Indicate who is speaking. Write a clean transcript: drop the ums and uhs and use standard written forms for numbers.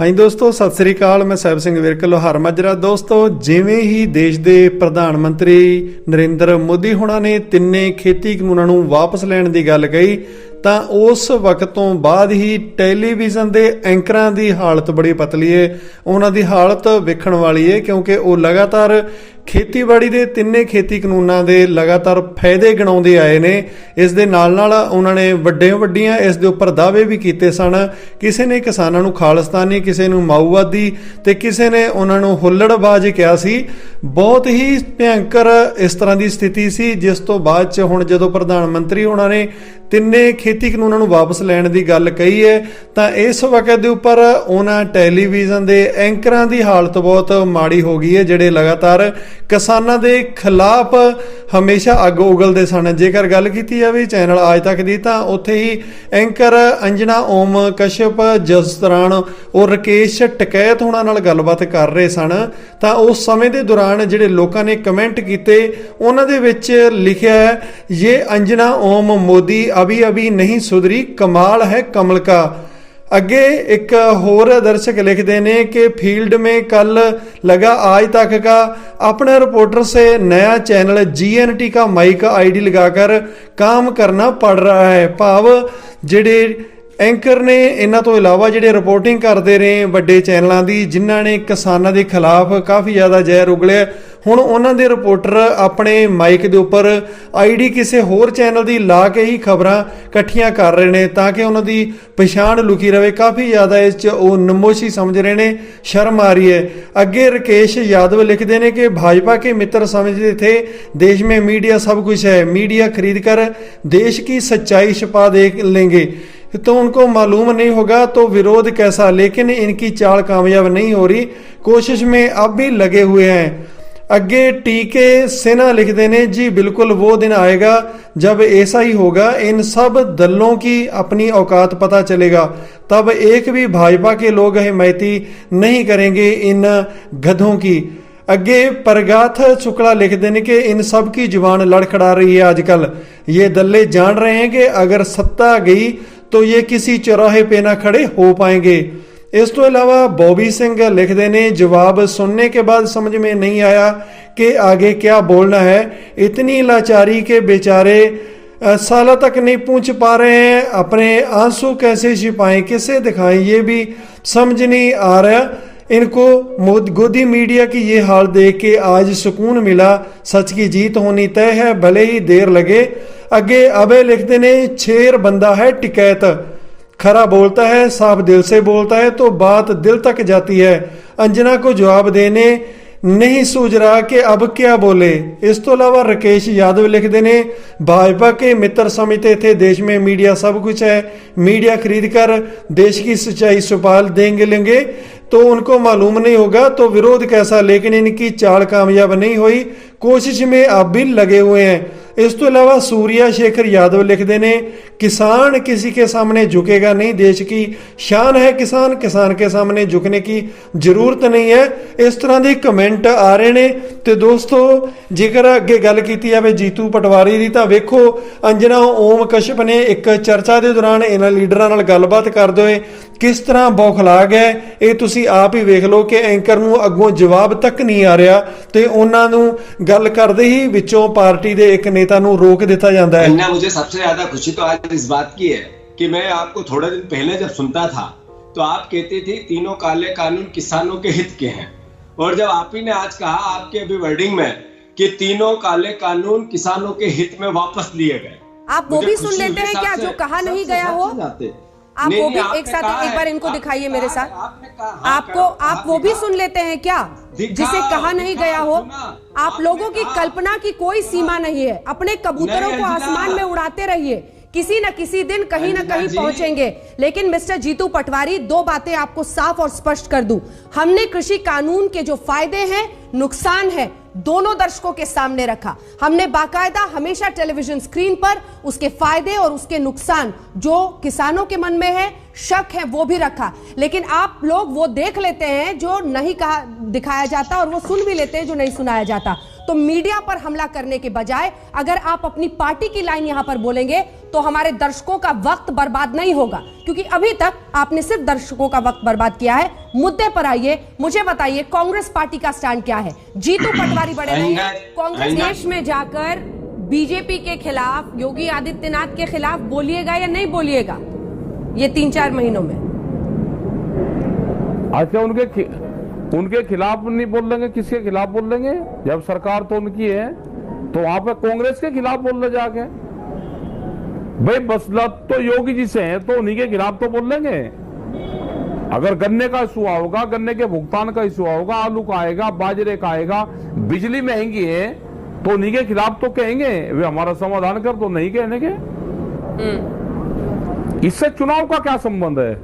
Speaker 1: ਹਾਂਜੀ ਦੋਸਤੋ, ਸਤਿ ਸ੍ਰੀ ਅਕਾਲ। ਮੈਂ ਸਾਹਿਬ ਸਿੰਘ ਵਿਰਕ, ਲੋਹਾਰ ਮਾਜਰਾ। ਦੋਸਤੋ, ਜਿਵੇਂ ਹੀ ਦੇਸ਼ ਦੇ ਪ੍ਰਧਾਨ ਮੰਤਰੀ ਨਰਿੰਦਰ ਮੋਦੀ ਹੁਣਾਂ ਨੇ ਤਿੰਨੇ ਖੇਤੀ ਕਾਨੂੰਨਾਂ ਨੂੰ ਵਾਪਸ ਲੈਣ ਦੀ ਗੱਲ ਕਹੀ ਤਾਂ ਉਸ ਵਕਤ ਤੋਂ ਬਾਅਦ ਹੀ ਟੈਲੀਵਿਜ਼ਨ ਦੇ ਐਂਕਰਾਂ ਦੀ ਹਾਲਤ ਬੜੀ ਪਤਲੀ ਹੈ। ਉਹਨਾਂ ਦੀ ਹਾਲਤ ਵੇਖਣ ਵਾਲੀ ਹੈ, ਕਿਉਂਕਿ ਉਹ ਲਗਾਤਾਰ ਖੇਤੀਬਾੜੀ ਦੇ ਤਿੰਨੇ ਖੇਤੀ ਕਾਨੂੰਨਾਂ ਦੇ ਲਗਾਤਾਰ ਫਾਇਦੇ ਗਿਣਾਉਂਦੇ ਆਏ ਨੇ। ਇਸ ਦੇ ਨਾਲ ਨਾਲ ਉਹਨਾਂ ਨੇ ਵੱਡੀਆਂ ਇਸ ਦੇ ਉੱਪਰ ਦਾਅਵੇ ਵੀ ਕੀਤੇ ਸਨ। ਕਿਸੇ ਨੇ ਕਿਸਾਨਾਂ ਨੂੰ ਖਾਲਿਸਤਾਨੀ, ਕਿਸੇ ਨੂੰ ਮਾਓਵਾਦੀ ਤੇ ਕਿਸੇ ਨੇ ਉਹਨਾਂ ਨੂੰ ਹੁੱਲੜਬਾਜ਼ ਕਿਹਾ ਸੀ। ਬਹੁਤ ਹੀ ਭਿਅੰਕਰ ਇਸ ਤਰ੍ਹਾਂ ਦੀ ਸਥਿਤੀ ਸੀ, ਜਿਸ ਤੋਂ ਬਾਅਦ 'ਚ ਹੁਣ ਜਦੋਂ ਪ੍ਰਧਾਨ ਮੰਤਰੀ ਉਹਨਾਂ ਨੇ ਤਿੰਨੇ ਖੇਤੀ ਕਾਨੂੰਨਾਂ ਨੂੰ ਵਾਪਸ ਲੈਣ ਦੀ ਗੱਲ ਕਹੀ ਹੈ ਤਾਂ ਇਸ ਵਕਤ ਦੇ ਉੱਪਰ ਉਹਨਾਂ ਟੈਲੀਵਿਜ਼ਨ ਦੇ ਐਂਕਰਾਂ ਦੀ ਹਾਲਤ ਬਹੁਤ ਮਾੜੀ ਹੋ ਗਈ ਹੈ, ਜਿਹੜੇ ਲਗਾਤਾਰ ਕਿਸਾਨਾਂ ਦੇ ਖਿਲਾਫ ਹਮੇਸ਼ਾ ਅੱਗ ਉਗਲਦੇ ਸਨ। ਜੇਕਰ ਗੱਲ ਕੀਤੀ ਜਾਵੇ ਚੈਨਲ ਆਜ ਤੱਕ ਦੀ ਤਾਂ ਉੱਥੇ ਹੀ ਐਂਕਰ ਅੰਜਨਾ ਓਮ ਕਸ਼ਯਪ, ਜਿਸ ਦੌਰਾਨ ਉਹ ਰਕੇਸ਼ ਟਕੈਤ ਹੋਣਾ ਨਾਲ ਗੱਲਬਾਤ ਕਰ ਰਹੇ ਸਨ ਤਾਂ ਉਸ ਸਮੇਂ ਦੇ ਦੌਰਾਨ ਜਿਹੜੇ ਲੋਕਾਂ ਨੇ ਕਮੈਂਟ ਕੀਤੇ ਉਹਨਾਂ ਦੇ ਵਿੱਚ ਲਿਖਿਆ ਹੈ, ਇਹ ਅੰਜਨਾ ਓਮ ਮੋਦੀ अभी अभी नहीं सुधरी, कमाल है कमल का। अगे एक होर दर्शक लिखते हैं कि फील्ड में कल लगा आज तक का अपने रिपोर्टर से नया चैनल GNT का माइक आईडी लगाकर काम करना पड़ रहा है। भाव जिहड़े एंकर ने इन्हां तो इलावा जिहड़े रिपोर्टिंग करते रहे वड्डे चैनलों की, जिन्हां ने किसानां दे खिलाफ काफ़ी ज़्यादा जहर उगलिया, हुण उन्हां दे रिपोर्टर अपने माइक दे उपर आईडी किसी होर चैनल की ला के ही खबरां इकट्ठियां कर रहे हैं ताकि उन्हां दी पछाण लुकी रहे। काफ़ी ज़्यादा इस वो नमोशी समझ रहे हैं, शर्म आ रही है। अगे राकेश यादव लिखते हैं कि भाजपा के मित्र समझते थे देश में मीडिया सब कुछ है, मीडिया खरीद कर देश की सच्चाई छिपा दे लेंगे तो उनको मालूम नहीं होगा तो विरोध कैसा। लेकिन इनकी चाल कामयाब नहीं हो रही, कोशिश में अब भी लगे हुए हैं। अगे टीके सिन्हा लिखते हैं, जी बिल्कुल वो दिन आएगा जब ऐसा ही होगा, इन सब दलों की अपनी औकात पता चलेगा, तब एक भी भाजपा के लोग हिमायती नहीं करेंगे इन गधों की। अगे प्रगाथ शुक्ला लिखते हैं कि इन सब की जुबान लड़खड़ा रही है आजकल। ये दल्ले जान रहे हैं कि अगर सत्ता गई तो ये किसी चौराहे पे ना खड़े हो पाएंगे। इस तो अलावा बॉबी सिंह लिखते हैं, जवाब सुनने के बाद समझ में नहीं आया कि आगे क्या बोलना है। इतनी लाचारी के बेचारे सालों तक नहीं पूछ पा रहे हैं, अपने आंसू कैसे छिपाएं, किसे दिखाएं, ये भी समझ नहीं आ रहा। इनको गोदी मीडिया की ये हाल देख के आज सुकून मिला, सच की जीत होनी तय है भले ही देर लगे। अगे अबे लिखते ने, शेर बंदा है टिकैत, खरा बोलता है, साफ दिल से बोलता है तो बात दिल तक जाती है। अंजना को जवाब देने नहीं सूझ रहा कि अब क्या बोले। इस तो अलावा राकेश यादव लिखते ने, भाजपा के मित्र समझते थे देश में मीडिया सब कुछ है, मीडिया खरीद कर देश की सच्चाई छुपा लेंगे तो उनको मालूम नहीं होगा तो विरोध कैसा। लेकिन इनकी चाल कामयाब नहीं हुई, कोशिश में अब भी लगे हुए हैं। इस तो अलावा सूर्या शेखर यादव लिखते हैं, किसान किसी के सामने झुकेगा नहीं, देश की शान है किसान, किसान के सामने झुकने की जरूरत नहीं है। इस तरह के कमेंट आ रहे हैं। तो दोस्तों, जेकर अगे गल की जाए जीतू पटवारी की, तो वेखो अंजना ओम कश्यप ने एक चर्चा के दौरान इन्हां लीडरां नाल गलबात करदे होए किस तरह बौखला गए। ये तुसी आप ही वेख लो कि एंकर नूं अगों जवाब तक नहीं आ रहा ते उन्हां नूं गल करदे ही विचों पार्टी दे एक नेता नूं रोक दिता जांदा है।
Speaker 2: मुझे सबसे ज्यादा खुशी तो आज इस बात की है कि मैं आपको थोड़े दिन पहले जब सुनता था तो आप कहते थे तीनों काले कानून किसानों के हित के हैं, और जब आप ही ने आज कहा आपके अभी वर्डिंग में कि तीनों काले कानून किसानों के हित में वापस लिए गए,
Speaker 3: आप वो भी सुन लेते हैं क्या जो कहा नहीं गया हो? आप वो भी एक साथ एक बार इनको दिखाइए मेरे साथ। आपको आप वो भी सुन लेते हैं क्या जिसे कहा नहीं गया हो? आप लोगों की कल्पना की कोई सीमा नहीं है, अपने कबूतरों को आसमान में उड़ाते रहिए, किसी न किसी दिन कहीं न कहीं पहुंचेंगे। लेकिन मिस्टर जीतू पटवारी, दो बातें आपको साफ और स्पष्ट कर दूं। हमने कृषि कानून के जो फायदे हैं, नुकसान है, दोनों दर्शकों के सामने रखा। हमने बाकायदा हमेशा टेलीविजन स्क्रीन पर उसके फायदे और उसके नुकसान जो किसानों के मन में है, शक है, वो भी रखा। लेकिन आप लोग वो देख लेते हैं जो नहीं कहा दिखाया जाता और वो सुन भी लेते हैं जो नहीं सुनाया जाता। तो मीडिया पर हमला करने के बजाय अगर आप अपनी पार्टी की लाइन यहां पर बोलेंगे तो हमारे दर्शकों का वक्त बर्बाद नहीं होगा, क्योंकि अभी तक आपने सिर्फ दर्शकों का वक्त बर्बाद किया है। मुद्दे पर आइए, मुझे बताइए कांग्रेस पार्टी का स्टैंड क्या है। जीतू पटवारी बड़े नहीं हैं, कांग्रेस देश में जाकर बीजेपी के खिलाफ, योगी आदित्यनाथ के खिलाफ बोलिएगा या नहीं बोलिएगा ये 3-4 महीनों में?
Speaker 4: अच्छा, उनके खिलाफ नहीं बोल लेंगे, किसके खिलाफ बोल लेंगे? जब सरकार तो उनकी है तो वहां पे कांग्रेस के खिलाफ बोल ले जाके। भाई मसलत तो योगी जी से है तो उन्हीं के खिलाफ तो बोल लेंगे। अगर गन्ने का इशू होगा, गन्ने के भुगतान का इशू होगा, आलू का आएगा, बाजरे का आएगा, बिजली महंगी है तो उन्हीं के खिलाफ तो कहेंगे। वे हमारा समाधान कर तो नहीं कहने के। इससे चुनाव का क्या संबंध है?